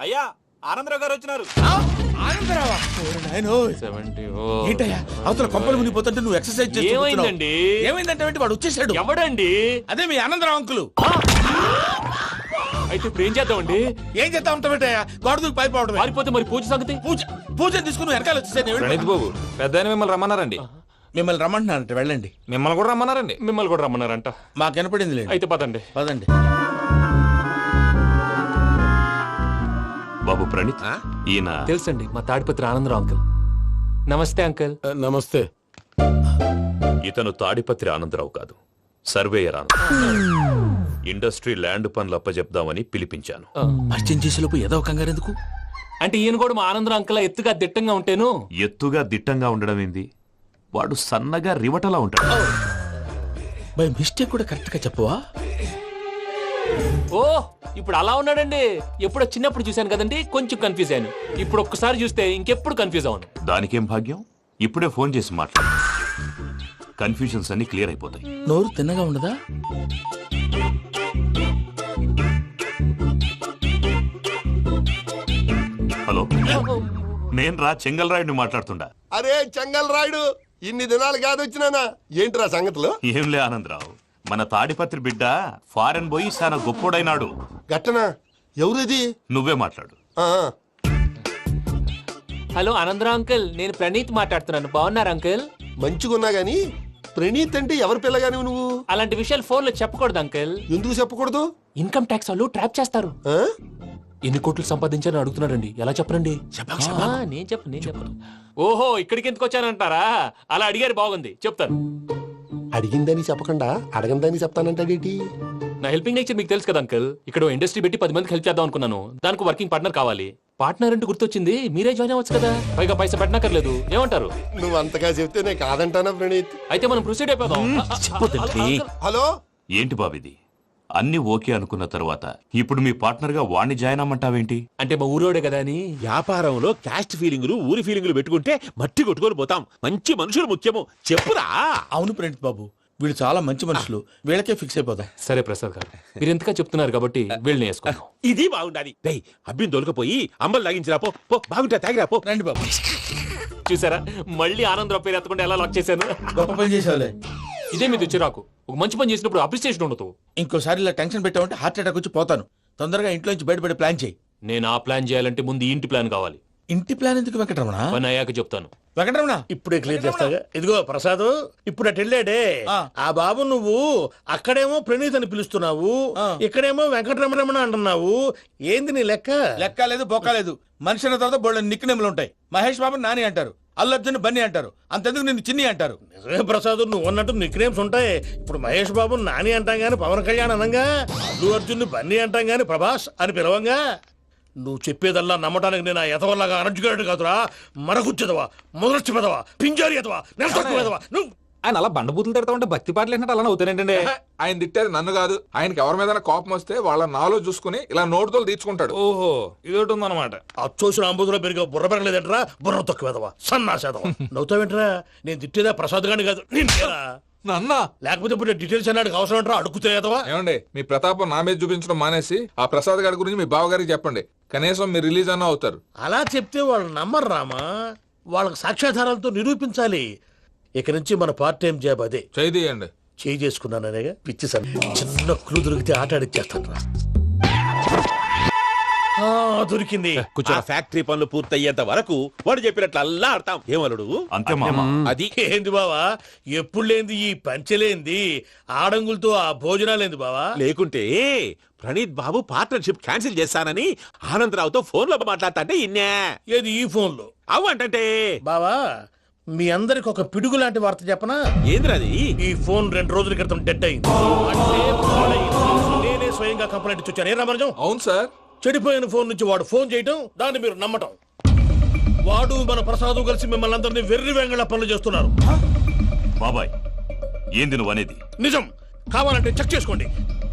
అయ్యా ఆనందరావు గారు వచ్చినారు. ఆనందరావా? ఏంటయ్యా అవతల కొంపలు మునిగిపోతుంటే నువ్వు ఎక్సర్సైజ్ ఏమైందండి? ఏమైందంటే వాడు వచ్చేసాడు. ఎవడండి? అదే మీ ఆనందరావు అంకులు. అయితే ఇప్పుడు ఏం చేద్దామండి? ఏం చేస్తా ఉంటావేటయ్యా? గొడవకు పైపోవడం. పారిపోతే మరి పూజ సంగతి? పూజ తీసుకుని వెనకాల వచ్చేసాను. ప్రణీత్ బాబు పెద్ద మిమ్మల్ని రమ్మన్నారండి. మిమ్మల్ని రమ్మంటున్నారంట, వెళ్ళండి. మిమ్మల్ని కూడా రమ్మన్నారండి. మిమ్మల్ని కూడా రమ్మన్నారంట. మాకు వినపడింది లేదు. అయితే పదండి. పదండి. బాబు ప్రణీత్, ఈయన తెలుసండి, మా తాడిపత్రి ఆనందరావు అంకుల్. నమస్తే అంకుల్. నమస్తే. ఇతను తాడిపత్రి ఆనందరావు కాదు, సర్వేయర్ ఆనందరావు. ఇండస్ట్రీ ల్యాండ్ పనులు అప్పచెప్దామని పిలిపించాను. పరిచయం చేసేలోపు ఏదో కంగారు ఎందుకు? అంటే ఈయన కూడా మా ఆనందరావు అంకుల్ ఎత్తుగా దిట్టంగా ఉంటేను. ఎత్తుగా దిట్టంగా ఉండడం ఏంది? వాడు సన్నగా రివటలా ఉంటాడు. బై మిస్టేక్ కూడా కరెక్ట్ గా చెప్పవా? ఓ ఇప్పుడు అలా ఉన్నాడండి. ఎప్పుడో చిన్నప్పుడు చూశాను కదండి, కొంచెం కన్ఫ్యూజ్ అయ్యాను. ఇప్పుడు ఒక్కసారి చూస్తే ఇంకెప్పుడు కన్ఫ్యూజ్ అవ్వను. దానికేం భాగ్యం, ఇప్పుడే ఫోన్ చేసి మాట్లాడు. కన్ఫ్యూజన్స్ అన్ని క్లియర్ అయిపోతాయి. నోరు తిన్నగా ఉండదా? హలో, నేను రా చెంగల్రాయుడిని మాట్లాడుతుండా. అరే చెంగల్ రాయుడు, ఇన్ని దినాలు కాదు వచ్చినానా? ఏంట్రా సంగతులు? ఏంలే ఆనందరావు, మన తాడిపత్రి బిడ్డ ఫారెన్ పోయి చాలా గొప్పోడైనాడు. గట్టనా? ఎవరిది? నువ్వే మాట్లాడు. ఆ, హలో ఆనందరావు అంకుల్, నేను ప్రణీత్ మాట్లాడుతున్నాను. బాగున్నారు అంకుల్? మంచిగున్నా గాని ప్రణీత్ అంటే ఎవరి పిల్లగాని నువ్వు? అలాంటి విషయాలు ఫోన్ లో చెప్పకూడదు అంకుల్. ఎందుకు చెప్పకూడదు? ఇన్కమ్ ట్యాక్స్ వాళ్ళు ట్రాప్ చేస్తారు. ఆ? ఎన్ని కోట్లు సంపాదించాలని అడుగుతున్నారండి. ఎలా చెప్పరండి? నేను చెప్పను. ఓహో, ఇక్కడికి ఎందుకు వచ్చానంటారా? అలా అడిగారు, బాగుంది, చెప్తాను. అడిగిందని చెప్పకుండా అడగందని చెప్తానంటాడేటి? నా హెల్పింగ్ నేచర్ మీకు తెలుసు కదా అంకుల్. ఇక్కడ ఇండస్ట్రీ పెట్టి 10 మందికి హెల్ప్ చేద్దాం అనుకున్నాను. దానికి వర్కింగ్ పార్ట్నర్ కావాలి. పార్ట్నర్ అంటే గుర్తొచ్చింది, మీరే జాయిన్ అవ్వచ్చు కదా. పైగా పైసా పెట్టనక్కర్లేదు. ఏమంటారు? నువ్వు అంతగా చెప్తే నేను కాదంటానా ప్రణీత్? అయితే మనం ప్రొసీడ్ అయిపోదాం. హలో, ఏంటి బాబిది? అన్ని ఓకే అనుకున్న తర్వాత ఇప్పుడు మీ పార్ట్నర్ గా వాణ్ణి జాయిన్ అమ్మంటావేంటి? అంటే మా ఊరోడే కదా అని. వ్యాపారంలో క్యాస్ట్ ఫీలింగులు ఊరి ఫీలింగులు పెట్టుకుంటే మట్టి కొట్టుకొని పోతాం. మంచి మనుషులు ముఖ్యము. చెప్పురా. అవును ప్రణీత్ బాబు, వీళ్ళు చాలా మంచి మనుషులు. వీళ్ళకే ఫిక్స్ అయిపోదాం. సరే ప్రసాద్ గారు, మీరు ఎంతగా చెప్తున్నారు కాబట్టి వీళ్ళని వేసుకుందాం. ఇది బాగుండాలి. డేయ్ అబ్బిని దొలకపోయి అంబలు తాగించిరా పో. పో బాగుంటా తాగిరా పో. రండి బాబు. చూసారా, మళ్ళీ ఆనందరావు పేరు ఎత్తకుండా ఎలా లాక్ చేశాను. గొప్ప పని చేసేవాళ్ళే. ఇదే మీద చిరాకు. ఒక మంచి పని చేసినప్పుడు అప్రిసియేషన్ ఉండదు. ఇంకోసారి ఇలా టెన్షన్ పెట్టామంటే హార్ట్ అటాక్ వచ్చి పోతాను. తొందరగా ఇంట్లో నుంచి బయటపడే ప్లాన్ చేయి. నేను ఆ ప్లాన్ చేయాలంటే ముందు ఈ ఇంటి ప్లాన్ కావాలి. ఇంటి ప్లాన్ ఎందుకు వెంకటరమణ? పని అయ్యాక చెప్తాను. వెంకటరమణ ఇప్పుడే క్లియర్ చేస్తాగా. ఇదిగో ప్రసాద్, ఇప్పుడు అటు వెళ్ళాడే ఆ బాబు, నువ్వు అక్కడేమో ప్రణీత్ అని పిలుస్తున్నావు, ఇక్కడేమో వెంకటరమణ అంటున్నావు. ఏంది నీ లెక్క? లెక్క లేదు, బొక్క లేదు. మనిషి అన్న తర్వాత బోళ్ళ నిక్నెములు ఉంటాయి. మహేష్ బాబు నాని అంటారు, అల్లు అర్జున్ బన్నీ అంటారు, అంతెందుకు నిన్ను చిన్ని అంటారు. నిజమే ప్రసాద్, నువ్వు అన్నట్టు నిక్నేమ్స్ ఉంటాయి. ఇప్పుడు మహేష్ బాబు నాని అంటాం గాని పవన్ కళ్యాణ్ అనంగా, అల్లు అర్జున్ బన్నీ అంటాం గాని ప్రభాస్ అని పిలవంగా. నువ్వు చెప్పేదల్లా నమ్మటానికి నేను ఎతవల్లాగా అనర్జుకేటెడ్ కాదురా. మరగుచ్చదవా, మొదలచ్చి పెదవా, పింజారి ఎదవా, నెలసొక్కుదవా నువ్వు. ఆయన అలా బండబూతులు తిడతా ఉంటే భక్తి పాటలు ఏంటంటే అలా అవుతానంటే. ఆయన తిట్టేది నన్ను కాదు, ఆయనకి ఎవరి మీద కోపం వస్తే వాళ్ళ నాలో చూసుకుని ఇలా నోటుతో తీర్చుకుంటాడు. ఓహో, ఇదొకటి ఉందన్నమాట. అచ్చోసిన అంబుధులో పెరిగే బుర్ర పెరగలేదంటరా, బుర్ర తొక్కువేదవా, సన్నాసేదవా. నవ్వుతావేంట్రా? నేను తిట్టేదా ప్రసాద్ గాని కాదు, నన్నా. లేకపోతే ఇప్పుడు డీటెయిల్స్ అన్నాడు అవసరం అంటారా? అడుగుతాయేదవా. ఏమండి, మీ ప్రతాపం నా మీద చూపించడం మానేసి ఆ ప్రసాద్ గారి గురించి మీ బావగారికి చెప్పండి. కనీసం మీరు రిలీజ్ అన్న అవుతారు. అలా చెప్తే వాళ్ళు నమ్మరు రామా. వాళ్ళకి సాక్ష్యాధారాలతో నిరూపించాలి. ఇక నుంచి మన పార్ట్ టైం జాబ్ అదే. చేయండి. చేయి చేసుకున్నాననేగా పిచ్చి సార్. చిన్న క్లూ దొరికితే ఆట ఆడిచ్చేస్తాను రా. దొరికింది. ఆ ఫ్యాక్టరీ పనులు పూర్తయ్యేంత వరకు వాడు చెప్పినట్లు అల్లా ఆడతాం. ఏమలుడు? అంతే మామ. అది ఏంది బావా, ఎప్పుడు లేంది ఈ పంచలేంది, ఆడంగులతో ఆ భోజనాలేంది బావా? లేకుంటే ప్రణీత్ బాబు పార్ట్నర్షిప్ క్యాన్సిల్ చేస్తానని ఆనందరావుతో ఫోన్ లో మాట్లాడతాంటే ఇన్నే. ఏది ఈ ఫోన్ లో? అవ్వంటే బావా, మీ అందరికి ఒక పిడుగు లాంటి వార్త చెప్పనా? ఏంద్రది? ఈ ఫోన్ 2 రోజుల క్రితం డెడ్ అయింది. అంటే పాడైంది. నేనే స్వయంగా కంప్లైంట్ ఇచ్చాను. ఏ రామరాజం? అవును సార్. చెడిపోయిన ఫోన్ నుంచి వాడు ఫోన్ చేయటం, దాన్ని మీరు నమ్మటం. వాడు మన ప్రసాదు కలిసి మిమ్మల్ని అందరినీ వెర్రి వెంగళ పనులు చేస్తున్నారు. బాబాయ్, ఏంది నువ్వు అనేది? నిజం. కావాలంటే చెక్ చేసుకోండి.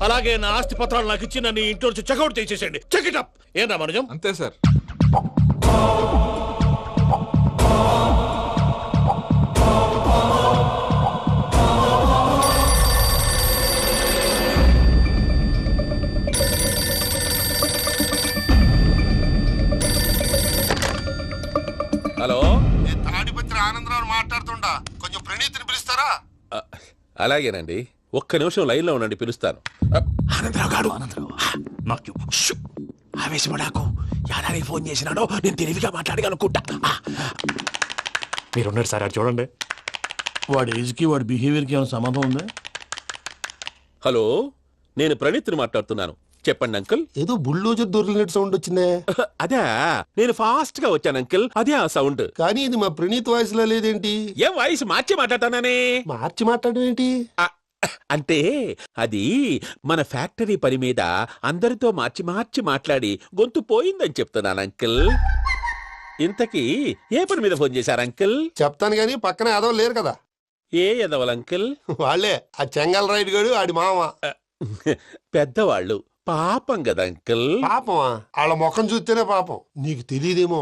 అలాగే నా ఆస్తి పత్రాలు నాకు ఇచ్చి నన్ను ఇంట్లో నుంచి చెక్అౌట్ చేసేసేయండి. Check it up. ఏం రామరాజం? అంతే సార్. ప్రణీత్ని పిలుస్తారా? అలాగేనండి, ఒక్క నిమిషం లైన్ లో ఉండండి, పిలుస్తాను. ఆనందరావు గాడు షూ! ఆవేశపడాకు. యాదానికి ఫోన్ చేసినాడో నేను తెలివిగా మాట్లాడగలనుకుంటా. మీరున్నారు సార్, అది చూడండి. వాడి ఏజ్కి వాడి బిహేవియర్కి ఏమైనా సంబంధం ఉందా? హలో, నేను ప్రణీత్ని మాట్లాడుతున్నాను. చెప్పండి అంకుల్. ఏదో బుల్డోజర్ దొరికినట్టు సౌండ్ వచ్చిందే. అదే, నేను ఫాస్ట్ గా వచ్చాను అంకుల్, అదే ఆ సౌండ్. కానీ ఇది మా ప్రణీత్ వాయిస్ లో లేదేంటి? ఏం వాయిస్ మార్చి మాట్లాడతానని? మార్చి మాట్లాడడం ఏంటి? అంటే అది మన ఫ్యాక్టరీ పని మీద అందరితో మార్చి మార్చి మాట్లాడి గొంతు పోయిందని చెప్తున్నాను అంకుల్. ఇంతకీ ఏ పని మీద ఫోన్ చేశారు అంకుల్? చెప్తాను గానీ పక్కన ఏదో లేరు కదా. ఏ ఎదవల్ అంకుల్? వాళ్ళే ఆ చెంగల్ రైడ్ గడు ఆడి మామ. పెద్దవాళ్ళు, పాపం కదా అంకుల్. పాపమా? వాళ్ళ ముఖం చూస్తేనే పాపం. నీకు తెలియదేమో,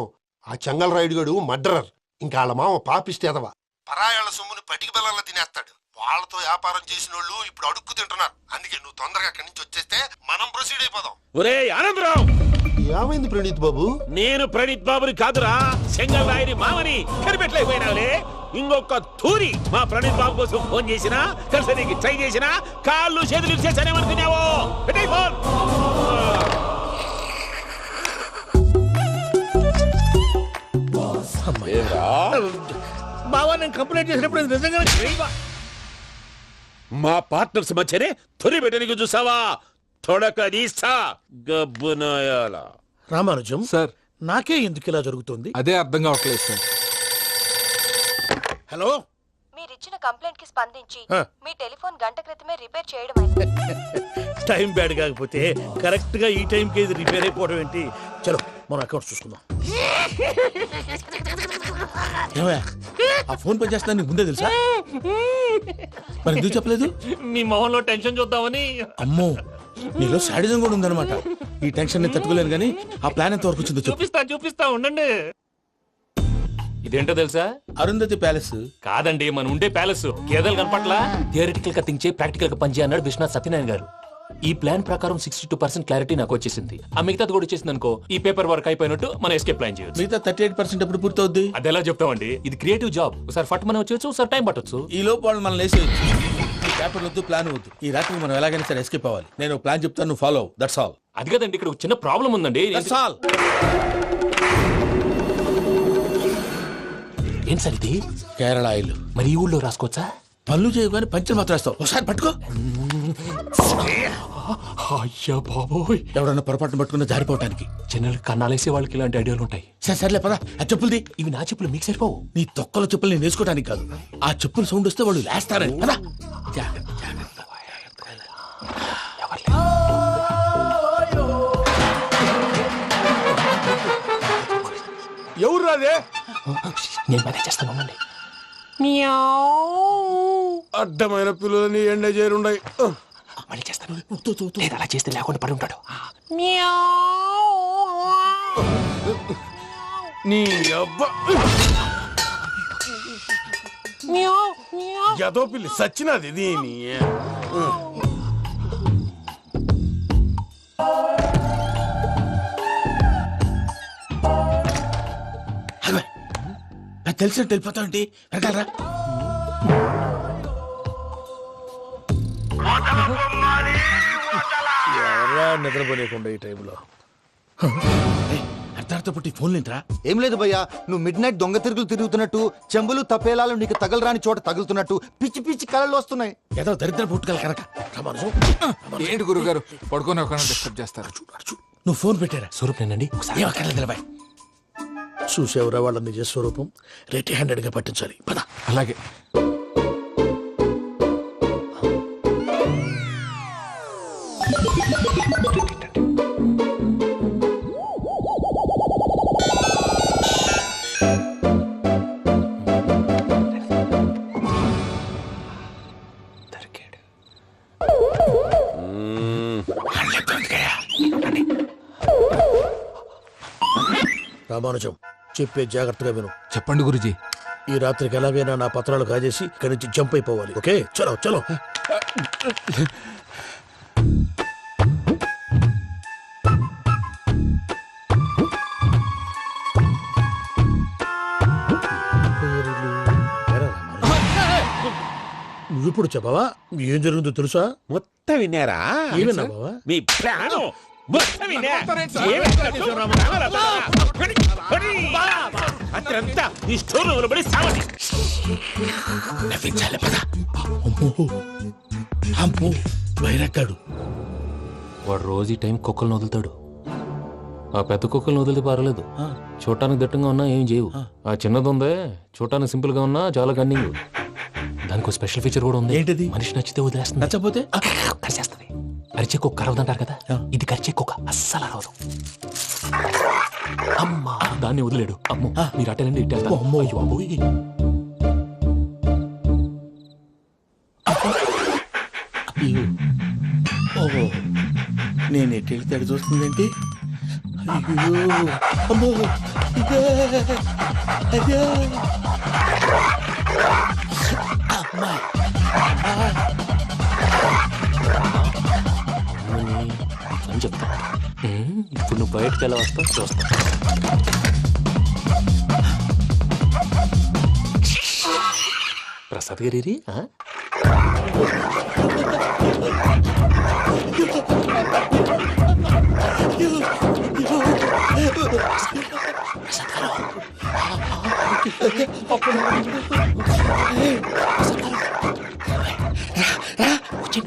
ఆ చెంగల్ రైడ్ గడు మర్డరర్. ఇంకా వాళ్ళ మామ పాపిస్తేదవా. పరాయాళ్ళ సొమ్ముని పటికి బెల్లంలో తినేస్తాడు. వాళ్ళతో వ్యాపారం చేసిన వాళ్ళు ఇప్పుడు అడుక్కు తింటున్నారు. అందుకే నువ్వు తొందరగా అక్కడి నుంచి వచ్చేస్తే మనం ప్రొసీడ్ అయిపోదాం. ఒరే ఆనందరావు, ఏమైంది ప్రణీత్ బాబు? నేను ప్రణీత్ బాబుని కాదురా, సెంగల్ రాయని మామని కనిపెట్టలేకపోయినావులే. ఇంకొక తూరి మా ప్రణీత్ బాబు కోసం ఫోన్ చేసినా, కలిసి ట్రై చేసినా కాళ్ళు చేతులు చేశానేమనుకున్నావో. పెట్టేయ్ ఫోన్. బావా, నేను కంప్లైంట్ చేసినప్పుడు ఇది నిజంగానే చేయవా? మా పార్ట్నర్స్ మధ్యనే తొలి పెట్టడానికి చూసావా? తొడక నీస్తా గబ్బునాయాల. రామానుజం సార్, నాకే ఎందుకు ఇలా జరుగుతుంది? అదే అర్థం కావట్లేదు సార్. హలో, మీరిచ్చిన కంప్లైంట్ కి స్పందించి ఆ. మీ టెలిఫోన్ గంట క్రితమే రిపేర్ చేయడమైంది. టైం బ్యాడ్ కాకపోతే కరెక్ట్ గా ఈ టైంకి ఇది రిపేర్ అయిపోవడం ఏంటి? చలో మన అకౌంట్ చూసుకుందాం. ఏమయ్య, ఆ ఫోన్ పని చేస్తున్నా నీకు ముందే తెలుసా? మరి ఎందుకు చెప్పలేదు? మీ మొహంలో టెన్షన్ చూద్దామని. అమ్మో, నీలో శాడిజం కూడా ఉందన్నమాట. ఈ టెన్షన్ నేను తట్టుకోలేను కానీ ఆ ప్లాన్ ఎంత వరకు వచ్చిందో చెప్పు. చూపిస్తా ఉండండి. ఇదేంటో తెలుసా? అరుంధతి ప్యాలెస్. కాదండి, మన ఉండే ప్యాలెస్. గేదెలు కనపట్లా? థియరిటికల్ గా థింక్ చేయి, ప్రాక్టికల్ గా పనిచేయ అన్నాడు విశ్వనాథ్ సత్యనారాయణ గారు. ఈ ప్లాన్ ప్రకారం 62% క్లారిటీ నాకు వచ్చేసింది. ఆ మిగతాది కూడా వచ్చేసింది అనుకో, ఈ పేపర్ వర్క్ అయిపోయినట్టు మనం ఎస్కేప్ ప్లాన్ చేయొచ్చు. మిగతా 38% ఎప్పుడు పూర్తవుద్ది? అది ఎలా చెప్తామండి? ఇది క్రియేటివ్ జాబ్. ఒకసారి ఫట్ మనం వచ్చేచ్చు, ఒకసారి టైం పట్టొచ్చు. ఈ లోపు వాళ్ళు మనం లేసేయచ్చు. ఈ పేపర్ వద్దు, ప్లాన్ వద్దు. ఈ రాత్రి మనం ఎలాగైనా సరే ఎస్కేప్ అవ్వాలి. నేను ప్లాన్ చెప్తాను, నువ్వు ఫాలో. That's all. అది కదండి, ఇక్కడ ఒక చిన్న ప్రాబ్లం ఉందండి. That's all. ఏం సార్ ఇది? కేరళ ఆయిల్. మరి ఈ ఊళ్ళో రాసుకోవచ్చా? పనులు చేయగానే పంచర్ మాత్రం వేస్తావు. ఒకసారి పట్టుకో. అయ్యా బాబోయ్, ఎవడన్నా పొరపాటున పట్టుకున్న జారిపోవటానికి. జనరల్ కన్నాలేసే వాళ్ళకి ఇలాంటి ఐడియాలు ఉంటాయి. సర్లే పదా, ఆ చెప్పులది. ఇవి నా చెప్పులు మీకు సరిపోవు. నీ తొక్కల చెప్పులు నేను వేసుకోవడానికి కాదు, ఆ చెప్పులు సౌండ్ వస్తే వాళ్ళు లేస్తారని. పదా. ఎవరు రాదే? నేను మేనేజ్ చేస్తాను, ఉండండి. అడ్డమైన పిల్లలని ఎండ చేరుండయి. మళ్ళీ చేస్తాను. లేదు, అలా చేస్తే లేకుండా పడి ఉంటాడు. నీ అబ్బా ఎదో పిల్లి సచ్చినది దీని. నాకు తెలిసినట్టు వెళ్ళిపోతావంటి. వెనకాలరా. ఎవరా నిద్రపోలేకుండా ఈ టైంలో? అర్ధార్థ పుట్టి ఫోన్ లేంట్రా. ఏం లేదు భయ్యా, నువ్వు మిడ్ నైట్ దొంగ తిరుగులు తిరుగుతున్నట్టు, చెంబులు తపేలాలు నీకు తగలరాని చోట తగులుతున్నట్టు పిచ్చి పిచ్చి కళలు వస్తున్నాయి. ఏదో దరిద్ర పుట్టుకల కనుక. ఏంటి గురుగారు పడుకొని ఒక డిస్టర్బ్ చేస్తారు? నువ్వు ఫోన్ పెట్టారా? స్వరూప్ నేనండి. ఏం అక్కర్లేదు బాయ్. చూసేవరా వాళ్ళ నిజ స్వరూపం. రెట్టి హ్యాండెడ్ గా పట్టించాలి. పద. అలాగే. రామానుజం, చెప్పే జాగ్రత్తగా విను. చెప్పండి గురుజీ. ఈ రాత్రికి ఎలాగైనా నా పత్రాలు కాజేసి ఇక్కడి నుంచి జంప్ అయిపోవాలి. ఓకే, చలో చలో. ఇప్పుడు చెప్పవా ఏం జరుగుతుందో తెలుసా? మొత్తం విన్నారా? ఏమన్నా బావా? మీ ప్లాను మొత్తం విన్నా? అత్రంతా ఈ స్టోర్ రూమ్ లో పడి సావండి. నవ్వించాలి పద. అమ్మో బైరక్కాడు. వాడు రోజు ఈ టైం కుక్కలను వదులుతాడు. ఆ పెద్ద కుక్కలను వదిలితే పర్లేదు, చూడటానికి దట్టంగా ఉన్నా ఏం చేయవు. ఆ చిన్నది ఉందే చూడటానికి సింపుల్ గా ఉన్నా చాలా కన్నింగ్. దానికి స్పెషల్ ఫీచర్ కూడా ఉంది. ఏంటిది? మనిషి నచ్చితే వదిలేస్తుంది, నచ్చపోతే కరిచేస్తుంది. అరిచే కుక్క అరవదంటారు కదా, ఇది కరిచే కుక్క అస్సలు అరవదు. అమ్మా దాన్ని వదిలేడు. అమ్మో మీరు అటెండి ఇట్టేస్తారు. అమ్మో అయ్యో అబ్బోయ్. ఓహో నేను ఎట్టి తడి చూస్తుందేంటి? అయ్యో అమ్మో ఇదే, అదే. అమ్మా అని చెప్తా. ఇప్పుడు నువ్వు బయటకు ఎలా వస్తావు చూస్తా. ప్రసాద్ గారి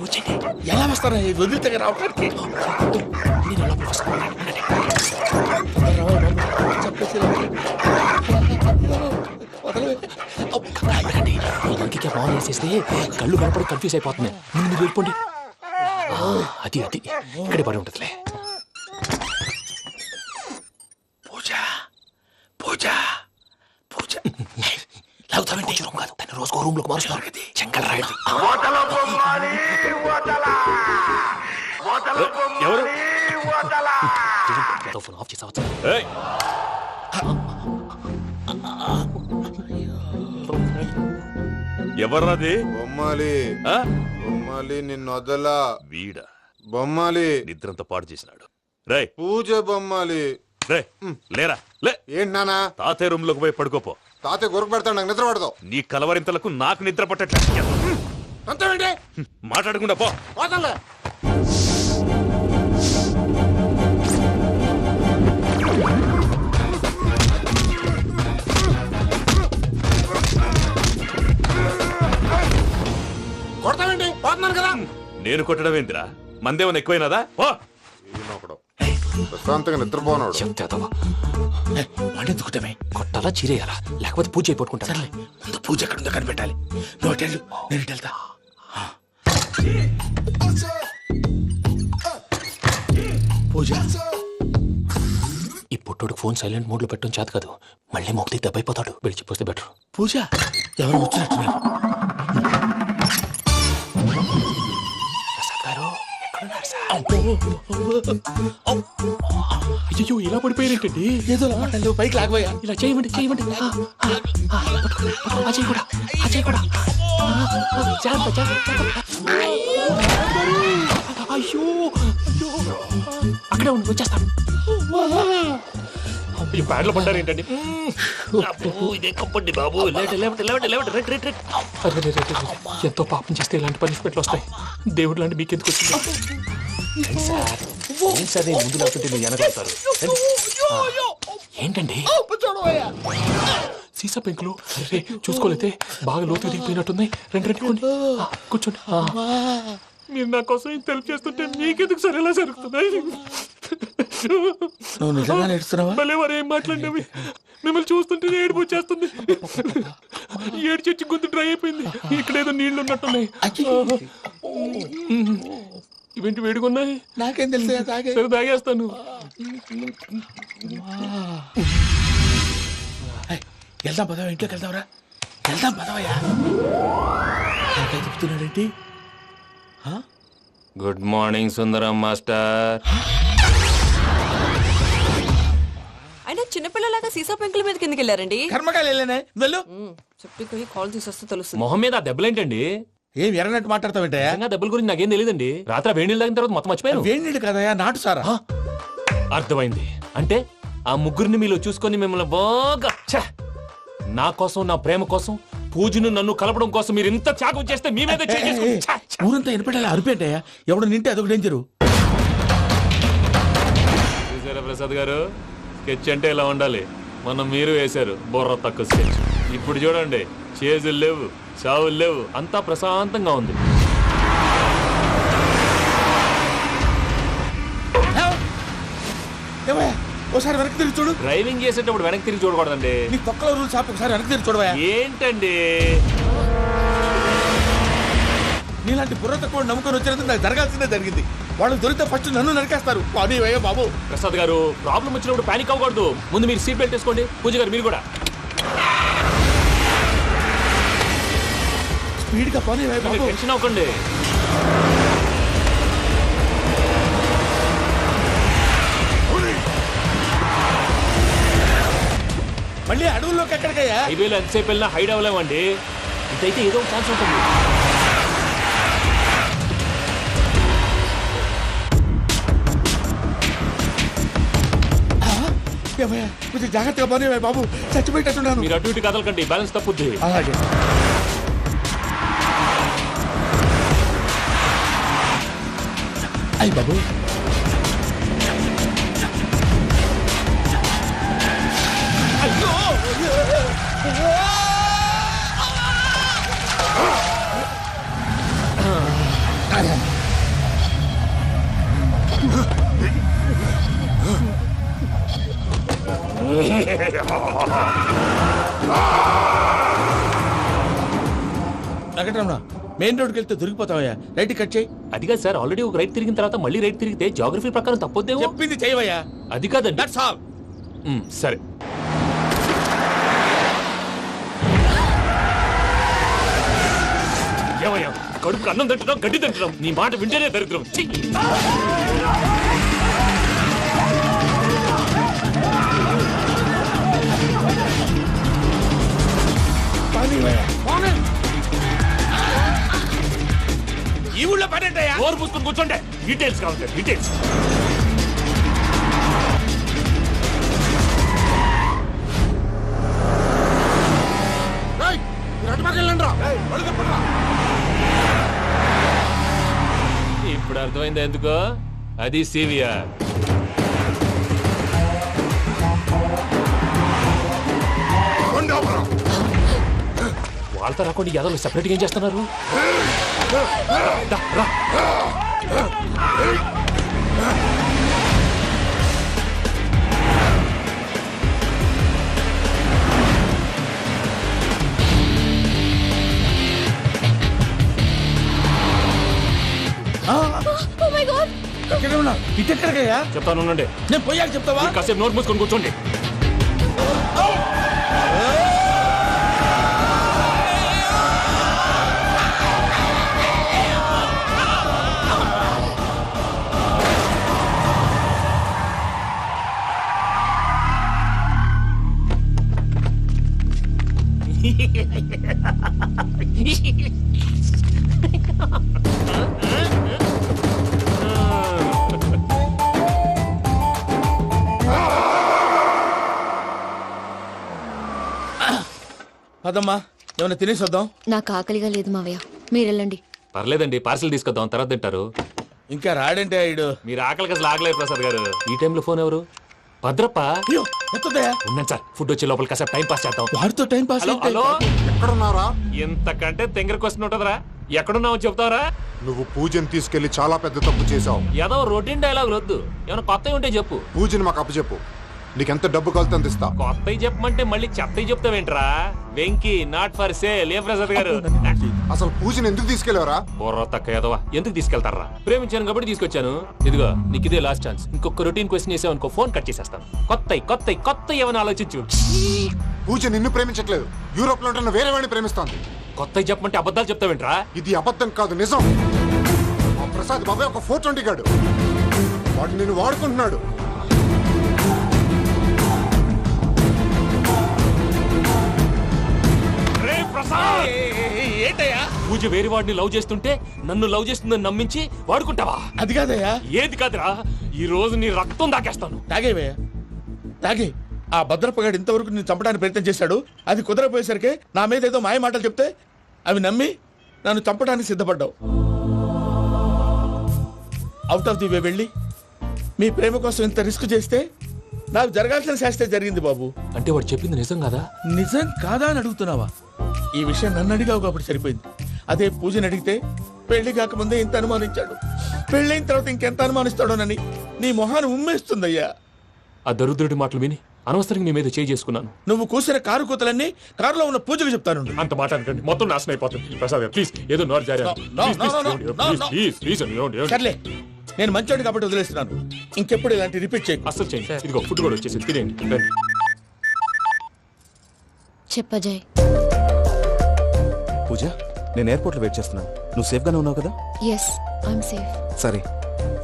వచ్చండి. ఎలా వస్తారా వదిలితే రావడానికి? ఇంకే బాగా వేసేస్తే కళ్ళు కనపడి కన్ఫ్యూజ్ అయిపోతున్నాయి. ముందు మీరు వెళ్ళిపోండి. అది అది ఇక్కడే పడి ఉంటుందిలే. పూజ పూజ పూజ లాగుతామంటే రూమ్ కాదు, తన రోజుకో రూమ్ లోకి మారుస్తున్నారు కదా. చెంగల్ రాయుడు ఎవరు? ఫోన్ ఆఫ్ చేసావచ్చు. ఎవర్రాది? బొమ్మాలి ఆ? బొమ్మాలి నిన్ను వదలా. వీడా బొమ్మాలి నిద్రంతా పాడు చేసినాడు. రే పూజ బొమ్మాలి. రే లేరా లే. ఏంటి నానా? తాతయ్య రూమ్ లోకి పోయి పడుకోపో. తాతయ్య గురకు పెడతాడు, నాకు నిద్ర పడదు. నీ కలవరింతలకు నాకు నిద్ర పట్టట్లేదు. అంతేంటి? మాట్లాడకుండా పో. పోతాలే. కొడతావేంటి? పోతున్నాను కదా. నేను కొట్టడం ఏందిరా? మందేమన్నా ఎక్కువైనదా? ఓ ఈయనొకడు ప్రశాంతంగా నిద్రపోనాడు. వాడెందుకుంటామే? కొట్టాలా చీరేయాలా లేకపోతే పూజ అయిపోట్టుకుంటా. సర్లే ముందు పూజ ఎక్కడుందో కనిపెట్టాలి. నువ్వు అటెళ్ళు, నేను ఇటు వెళ్తా. పూజ ఈ పుట్టోడికి ఫోన్ సైలెంట్ మోడ్ లో పెట్టడం చేత కాదు. మళ్ళీ మొక్కి దెబ్బైపోతాడు. విడిచిపోతే బెటర్. పూజ ఎవరు వచ్చినట్టున్నారు? ప్రసాద్ గారు ఎక్కడున్నారు సార్? అయ్యో ఇలా పడిపోయారేంటండి? ఏదో మాటలు పైకి లాగబోయా. ఇలా చేయమండి చేయమండి. అజయ్ కూడా అజయ్ కూడా జాగ్రత్త జాగ్రత్త. అయ్యో అయ్యో అక్కడే ఉండి వచ్చేస్తాను. ఈ బ్యాడ్లో పడ్డారు ఏంటండి? ఇదే కప్పండి బాబు. ఎంతో పాపం చేస్తే ఇలాంటి పనిష్మెంట్లు వస్తాయి. దేవుడు లాంటి మీకెందుకు వచ్చింది సార్? నేను ముందు లేకుంటే మీరు వెనకాడతారు. ఏంటండి సీసా పెంకులు? అరే చూసుకోలేతే బాగా లోతు దిగిపోయినట్టున్నాయి. రెండు రెండు కూర్చోండి. మీరు నా కోసం ఇంత హెల్ప్ చేస్తుంటే మీకెందుకు సరే ఎలా జరుగుతున్నాయి? నువ్వు నిజంగా నేర్చుతున్నావా? మళ్ళీ వారు ఏం మాట్లాడినవి మిమ్మల్ని చూస్తుంటే ఏడుపు వచ్చేస్తుంది. ఏడు చెట్టు గొంతు డ్రై అయిపోయింది. ఇక్కడ ఏదో నీళ్లు ఉన్నట్టున్నాయి. ఇవేంటి వేడుకున్నాయి? నాకేం తెలుసు. సరే తాగేస్తాను. వెళ్దాం పదవా, ఇంట్లోకి వెళ్దాంరా. వెళ్దాం పదవయ్యా. చెప్తున్నాడేంటి? గుడ్ మార్నింగ్ సుందరం మాస్టర్. అయినా చిన్నపిల్లలాగా సీసా పెంకుల మీద కిందకి వెళ్ళారండి. కర్మకాయలు వెళ్ళానే వెళ్ళు. చెప్పి కాల్ తీసేస్తే తెలుస్తుంది. మొహం మీద ఆ దెబ్బలేంటండి? ఏం ఎర్రనట్టు మాట్లాడతావేంటయా? దెబ్బల గురించి నాకేం తెలియదండి. రాత్రి వేడి నీళ్ళు తాగిన తర్వాత మొత్తం మర్చిపోయాను. వేడి నీళ్ళు కదయా, నాటు సారా. అర్థమైంది. అంటే ఆ ముగ్గురిని మీలో చూసుకొని మిమ్మల్ని బాగా నా కోసం నా ప్రేమ కోసం పూజను నన్ను కలపడం కోసం మీరు ఇంత త్యాగం చేస్తే మీ మీద చేయి చేసుకుని- ఛ, ఛ. ఊరంతా వినపడేలా అరిపేంటయ్యా ఎవడు నింటే అదొక డేంజరు. చూసారా ప్రసాద్ గారు, స్కెచ్ అంటే ఇలా ఉండాలి. మొన్న మీరు వేశారు బుర్ర తక్కువ స్కెచ్. ఇప్పుడు చూడండి, చేజులు లేవు, చావులు లేవు, అంతా ప్రశాంతంగా ఉంది. ఏమయ్యా ఒకసారి వెనక్కి తిరిగి చూడు. డ్రైవింగ్ చేసేటప్పుడు వెనక్కి తిరిగి చూడకూడదండి. నీ తొక్కల రూల్స్ ఆపి ఒకసారి వెనక్కి తిరిగి చూడవా. ఏంటండి నీలాంటి బుర్ర తక్కువ నమ్ముకొని వచ్చినందుకు నాకు జరగాల్సిందే జరిగింది. వాళ్ళు దొరికితే ఫస్ట్ నన్ను నరికేస్తారు. అది వయ్యా బాబు. ప్రసాద్ గారు, ప్రాబ్లం వచ్చినప్పుడు పానిక్ అవ్వకూడదు. ముందు మీరు సీట్ బెల్ట్ వేసుకోండి. పూజ గారు మీరు కూడా స్పీడ్ గా పని బాబు. టెన్షన్ అవ్వకండి. మళ్ళీ అడవుల్లోకి ఎక్కడికయ్యా? హైవేలో ఎంతసేపు వెళ్ళినా హైడ్ అవ్వలేమండి. ఇదైతే ఏదో ఒక ఛాన్స్ ఉంటుంది. ఏమయ్యా కొంచెం జాగ్రత్తగా పని బాబు, చచ్చిపోయేటట్టున్నాను. మీరు అటు ఇటు కదలకండి, బ్యాలెన్స్ తప్పుద్ది. అలాగే. అయ్యి బాబు, అయ్యో వెంకటరమణ, మెయిన్ రోడ్కి వెళ్తే దొరికిపోతావయ్యా. రైట్ కట్ చేయి. అది కాదు సార్, ఆల్రెడీ ఒక రైట్ తిరిగిన తర్వాత మళ్ళీ రైట్ తిరిగితే జాగ్రఫీ ప్రకారం తప్పొద్దేమో. చెప్పింది చేయవయ్యా. అది కాదండి. That's all. సరే. ఏమయ్యా, కడుపుకి అన్నం తింటున్నాం, గడ్డి తింటున్నాం, నీ మాట వింటేనే దరిద్రం. ఛీ! ఈ ఊళ్ళో పని ఏంటయ్యా? నోరు పూసుకొని కూర్చోండి. డీటెయిల్స్ కావాలి, డీటెయిల్స్. ఇప్పుడు అర్థమైంది ఎందుకో. అది సివిఆర్. వాళ్ళతో రాకుండా యాదవులు సెపరేట్గా ఏం చేస్తున్నారు? దా, రా. ఇటు ఎక్కడికయ్యా? చెప్తాను ఉండండి. నేను పోయాక చెప్తావా? కాసేపు నోట్ మూసుకొని కూర్చోండి. అదమ్మా, ఏమైనా తినేసి వద్దాం. నాకు ఆకలిగా లేదు మావయ్య, మీరు వెళ్ళండి. పర్లేదండి, పార్సిల్ తీసుకొద్దాం, తర్వాత తింటారు. ఇంకా రాడంటే ఆయుడు. మీరు ఆకలికి అసలు ఆగలేదు ప్రసాద్ గారు. ఈ టైంలో ఫోన్ ఎవరు? భద్రప్ప. అయ్యో ఎత్తదయ్యా. ఉన్నాను సార్, ఫుడ్ వచ్చే లోపల కాసేపు టైం పాస్ చేద్దాం. వాడితో టైం పాస్. హలో హలో, ఎక్కడున్నారా? ఇంతకంటే తెంగర క్వశ్చన్ ఉంటుందిరా. ఎక్కడున్నావు చెప్తావరా? నువ్వు పూజని తీసుకెళ్లి చాలా పెద్ద తప్పు చేశావు. ఏదో రొటీన్ డైలాగ్ వద్దు, ఏమైనా కొత్తవి ఉంటే చెప్పు. పూజని మాకు అప్పచెప్పు. నీకెంత డబ్బు కలితే అందిస్తా. కొత్తవి చెప్పమంటే మళ్ళీ చెత్తవి చెప్తావేంట్రా? Venky not for sale. ఏ ప్రసాద్ గారు, అసలు పూజని ఎందుకు తీసుకెళ్లేవరా? బుర్ర తక్క ఏదవా, ఎందుకు తీసుకెళ్తారా? ప్రేమించాను కాబట్టి తీసుకొచ్చాను. ఇదిగో నీకు ఇదే లాస్ట్ ఛాన్స్. ఇంకొక రొటీన్ క్వశ్చన్ చేసావు అనుకో, ఫోన్ కట్ చేసేస్తాను. కొత్త ఏమైనా ఆలోచించు. పూజ నిన్ను ప్రేమించట్లేదు, యూరోప్ లో ఉంటున్న వేరే వాడిని ప్రేమిస్తోంది. కొత్తవి చెప్పమంటే అబద్ధాలు చెప్తావేంట్రా? ఇది అబద్ధం కాదు, నిజం. మా ప్రసాద్ బాబాయ్ ఒక 420 గాడు, వాడు నిన్ను వాడుకుంటున్నాడు. ఏంటయ్యా? పూజ వేరే వాడిని లవ్ చేస్తుంటే నన్ను లవ్ చేస్తుందని నమ్మించి వాడుకుంటావా? అది కాదయ్యా. ఏది కాదురా, ఈ రోజు నీ రక్తం దాకేస్తాను. తాగేవయ్యా, తాగే. ఆ భద్రప్పగాడు ఇంతవరకు నేను చంపడానికి ప్రయత్నం చేశాడు. అది కుదరపోయేసరికి నా మీద ఏదో మాయ మాటలు చెప్తే అవి నమ్మి నన్ను చంపడానికి సిద్ధపడ్డావు. అవుట్ ఆఫ్ ది వే వెళ్ళి మీ ప్రేమ కోసం ఇంత రిస్క్ చేస్తే నాకు జరగాల్సిన శాస్త్రే జరిగింది బాబు. అంటే వాడు చెప్పింది నిజం కదా? నిజం కాదా అని అడుగుతున్నావా? ఈ విషయం నన్ను అడిగావు కాబట్టి సరిపోయింది. అదే పూజని అడిగితే పెళ్లి కాకముందే ఇంత అనుమానించాడు, పెళ్ళైన తర్వాత ఇంకెంత అనుమానిస్తాడోనని నీ మొహాన్ని ఉమ్మేస్తుందయ్యా. ఆ దరిద్రుడి మాటలు విని అనవసరంగా మీ మీద చేయి చేసుకున్నాను. నువ్వు కూసిన కారు కూతలన్నీ కారులో ఉన్న పూజకు చెప్తాను. అంత మాట అనకండి, మొత్తం నాశనం అయిపోతుంది. ప్రసాద్ గారు ప్లీజ్ ఏదో నోరు జారీ సర్లే, నేను మంచోడి కాబట్టి వదిలేస్తున్నాను. ఇంకెప్పుడు ఇలాంటి రిపీట్ చేయి. అస్సలు చేయండి. ఇదిగో ఫుడ్ కూడా వచ్చేసి తినేయండి. రండి. చెప్పజాయ్. పూజ, నేను ఎయిర్పోర్ట్లో వెయిట్ చేస్తున్నాను. నువ్వు సేఫ్గానే ఉన్నావు కదా? Yes, I'm safe. సరే,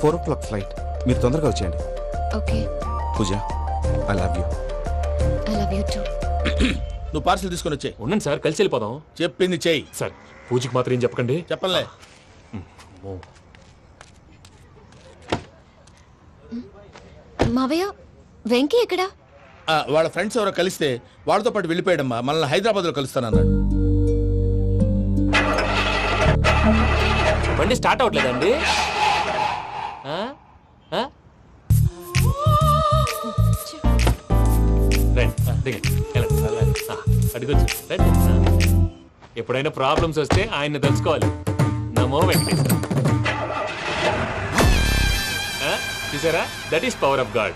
4 o'clock ఫ్లైట్. మీరు తొందరగా వచ్చేయండి. Okay. Pooja, I love you. I love you too. నువ్వు పార్సల్ తీసుకొని వచ్చే. ఉండండి సార్, కలిసి వెళ్ళిపోదాం. చెప్పింది చెయ్యి. సార్ పూజకి మాత్రం ఏం చెప్పకండి. చెప్పలే. మావయ్య, వెంకీ ఎక్కడా? వాళ్ళ ఫ్రెండ్స్ ఎవరో కలిస్తే వాళ్ళతో పాటు వెళ్ళిపోయాడమ్మా. మనల్ని హైదరాబాద్ లో కలుస్తానన్నాడు. బండి స్టార్ట్ అవ్వట్లేదండి. అడుగొచ్చు. ఎప్పుడైనా ప్రాబ్లమ్స్ వస్తే ఆయన్ని తెలుసుకోవాలి. నమో వెంకటేశ్వర. చూసారా, that is power of God.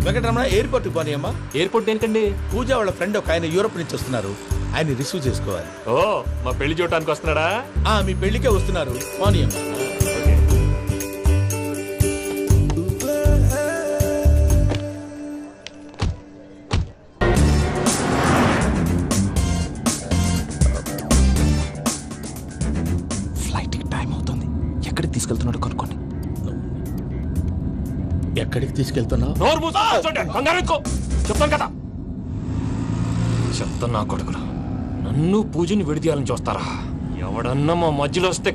Venkataramana, airport పోనీ అమ్మా. ఎయిర్పోర్ట్ దేనికండి? పూజ వాళ్ళ ఫ్రెండ్ ఒక ఆయన యూరోప్ నుంచి వస్తున్నారు, ఆయన రిసీవ్ చేసుకోవాలి. ఓ, మా పెళ్లి చూడటానికి వస్తున్నాడా? మీ పెళ్లికే వస్తున్నారు. పోనీ అమ్మా. ఫ్లైట్కి టైం అవుతుంది. ఎక్కడికి తీసుకెళ్తున్నాడు కనుక్కోండి. ఎక్కడికి తీసుకెళ్తున్నావు? చెప్తాను కదా. చెప్తాను నా కొడుకులు. నన్ను పూజని విడిదీయాలని చూస్తారా? ఎవడన్నా మా మధ్యలో వస్తే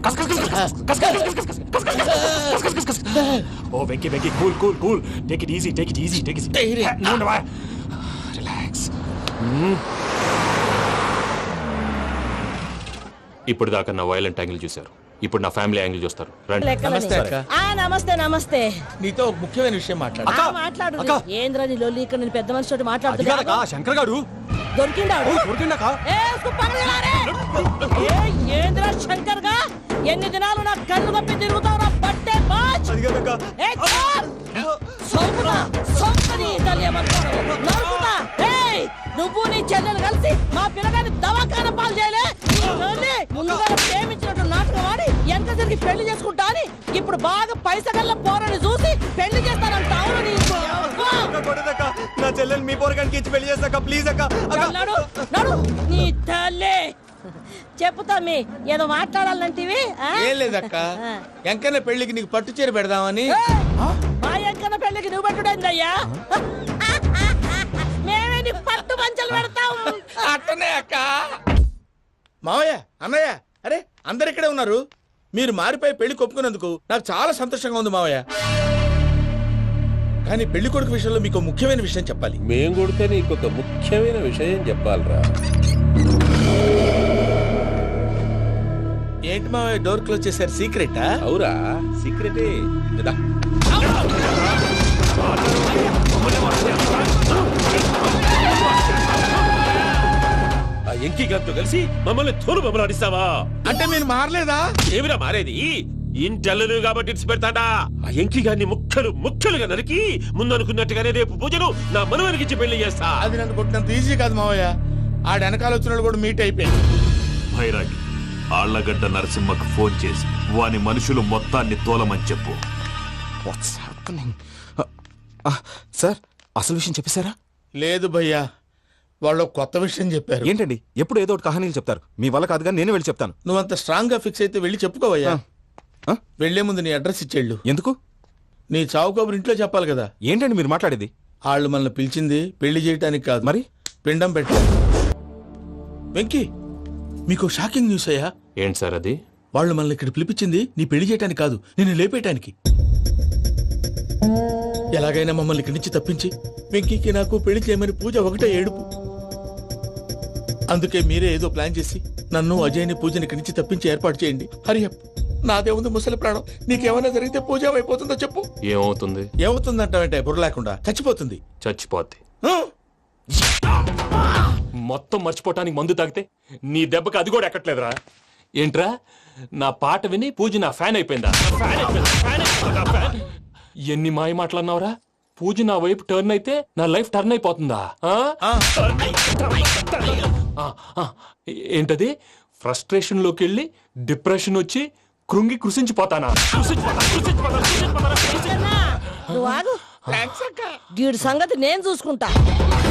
ఓ Venky Venky, cool cool cool, take it easy, take it easy, take it relax. ఇప్పుడు దాకా నా వైలెంట్ యాంగిల్ చూశారు, ఇప్పుడు నా ఫ్యామిలీ యాంగిల్ చూస్తారు. రండి. నమస్తే అక్క. నమస్తే నమస్తే. నీతో ఒక ముఖ్యమైన విషయం మాట్లాడు. మాట్లాడు. ఏంద్రా నీ లొల్లి? ఇక్కడ నేను పెద్ద మనిషి తోటి మాట్లాడుతున్నా. శంకర్ గారు దొరికిందాడు. ఏంద్రా శంకర్ గా? ఎన్ని దినాలు నా కళ్ళు కప్పి తిరుగుతావు? పట్టే బాచ్. నువ్వు నీ చెల్లెలు కలిసి మా పిల్లగాని దవాఖాన పాలు చేయలే. ముందుగా ప్రేమించినట్టు నాటకం ఆడి ఎంత తిరిగి పెళ్లి చేసుకుంటా అని ఇప్పుడు బాగా పైసగల్ల పోరని చూసి పెళ్లి చేస్తానంట. నా చెల్లెలు మీ పోరగానికి ఇచ్చి పెళ్లి చేస్తాక ప్లీజ్ అక్క. నడు నీ తల్లి. చెప్పుతా మీ ఏదో మాట్లాడాలంటివి. ఏం లేదక్క, ఎంకన్న పెళ్లికి నీకు పట్టు చీర పెడదామని. మా ఎంకన్న పెళ్లికి నువ్వు పెట్టుడైందయ్యా? మేమే నీ పట్టు పంచలు పెడతాం. అట్టనే అక్క. మావయ్య, అన్నయ్య, అరే అందరు ఇక్కడే ఉన్నారు. మీరు మారిపోయి పెళ్లి కొప్పుకున్నందుకు నాకు చాలా సంతోషంగా ఉంది మావయ్య. కానీ పెళ్లి కొడుకు విషయంలో మీకు ముఖ్యమైన విషయం చెప్పాలి. మేం కొడితే నీకు ఒక ముఖ్యమైన విషయం చెప్పాలిరా. ఏంటి మావయ్య డోర్ క్లోజ్ చేశారు? సీక్రెటా? అవురా, సీక్రెటే. ఆ ఎంకీ గారితో కలిసి మమ్మల్ని తోలు బొమ్మలాడిస్తావా? అంటే మీరు మారలేదా? ఏమిరా మారేది? ఇంటల్లు కాబట్టి ఇడిచి పెడతాడా? ఆ ఎంకీ గారిని ముక్కలు ముక్కలుగా నరికి ముందనుకున్నట్టుగానే రేపు పూజను నా మనవనికి ఇచ్చి పెళ్లి చేస్తా. అది నన్ను కొట్టినంత ఈజీ కాదు మావయ్య. ఆ వెనకాల వచ్చిన కూడా మీట్ అయిపోయింది. భైరాగి, ఆళ్లగడ్డ నరసింహకు ఫోన్ చేసి వాని మనుషులు మొత్తాన్ని తోలమని చెప్పు. సార్, అసలు విషయం చెప్పేశారా? లేదు భయ్యా, వాళ్ళు కొత్త విషయం చెప్పారు. ఏంటండి ఎప్పుడు ఏదో ఒకటి కహానీలు చెప్తారు? మీ వల్ల కాదు కానీ నేను వెళ్ళి చెప్తాను. నువ్వంత స్ట్రాంగ్ గా ఫిక్స్ అయితే వెళ్ళి చెప్పుకోవయ్యా. వెళ్లే ముందు నీ అడ్రస్ ఇచ్చేళ్ళు. ఎందుకు? నీ చావు కబురు ఇంట్లో చెప్పాలి కదా. ఏంటండి మీరు మాట్లాడేది? వాళ్ళు మనల్ని పిలిచింది పెళ్లి చేయటానికి కాదు, మరి పిండం పెట్టారు. వెంకీ, మీకు షాకింగ్ న్యూస్ అయ్యా. ఏంటి సార్? అది వాళ్ళు మనల్ని ఇక్కడ పిలిపించింది నీ పెళ్లి చేయటానికి కాదు, నిన్ను లేపేయటానికి. ఎలాగైనా మమ్మల్ని ఇక్కడి నుంచి తప్పించి వెంకీకి నాకు పెళ్లి చేయమని పూజ ఒకటే ఏడుపు. అందుకే మీరే ఏదో ప్లాన్ చేసి నన్ను అజయ్ని పూజని ఇక్కడి నుంచి తప్పించి ఏర్పాటు చేయండి. హరియప్, నాదే ఉంది ముసలి ప్రాణం. నీకేమైనా జరిగితే పూజ అయిపోతుందో చెప్పు. ఏమవుతుంది? ఏమవుతుందంటావంటే బుర్ర లేకుండా చచ్చిపోతుంది. చచ్చిపోద్ది. ఆ? మొత్తం మర్చిపోవటానికి మందు తాగితే నీ దెబ్బకి అది కూడా ఎక్కట్లేదురా. ఏంట్రా, నా పాట విని పూజ నా ఫ్యాన్ అయిపోయిందా? ఎన్ని మాయ మాటలన్నావురా? పూజ నా వైపు టర్న్ అయితే నా లైఫ్ టర్న్ అయిపోతుందా? ఏంటది? ఫ్రస్ట్రేషన్ లోకి వెళ్ళి డిప్రెషన్ వచ్చి కృంగి కృషించిపోతానా? నువ్వు ఆగు. వీడి సంగతి నేను చూసుకుంటా.